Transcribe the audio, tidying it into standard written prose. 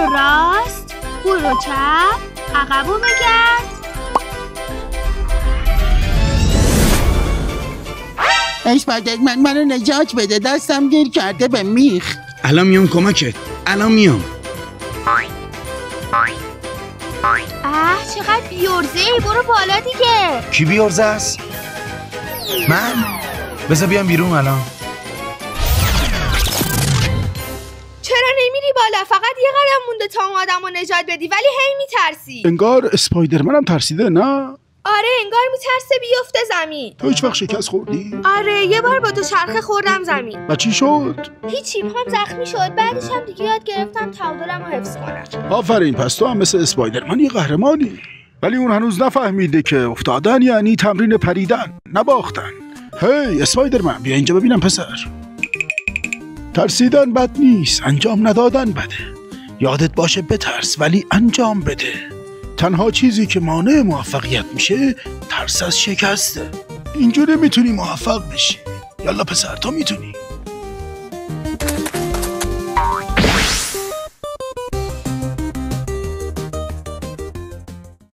برو راست، برو چپ، عقبو بگرد. اسپایدرمن منو نجات بده، دستم گیر کرده به میخ. الان میام کمکت، الان میام. چقدر بیورزه‌ای، برو بالا دیگه. کی بیورزه است؟ من؟ بذار بیام بیرون الان. چرا نمیری بالا؟ فقط یه قدم مونده تا اون آدمو نجات بدی ولی هی میترسی. انگار اسپایدرمنم ترسیده نه؟ آره انگار میترسه بیفته زمین. تو هیچ وقت شکست خوردی؟ آره یه بار با دوچرخه خوردم زمین. و چی شد؟ هیچی، پام زخمی شد. بعدش هم دیگه یاد گرفتم تعادلمو حفظ کنم. آفرین، پس تو هم مثل اسپایدرمن یه قهرمانی. ولی اون هنوز نفهمیده که افتادن یعنی تمرین پریدن، نه باختن. هی اسپایدرمن بیا اینجا ببینم پسر. ترسیدن بد نیست، انجام ندادن بده. یادت باشه بترس ولی انجام بده. تنها چیزی که مانع موفقیت میشه ترس از شکسته. اینجوری میتونی موفق بشی. یالا پسر تو میتونی.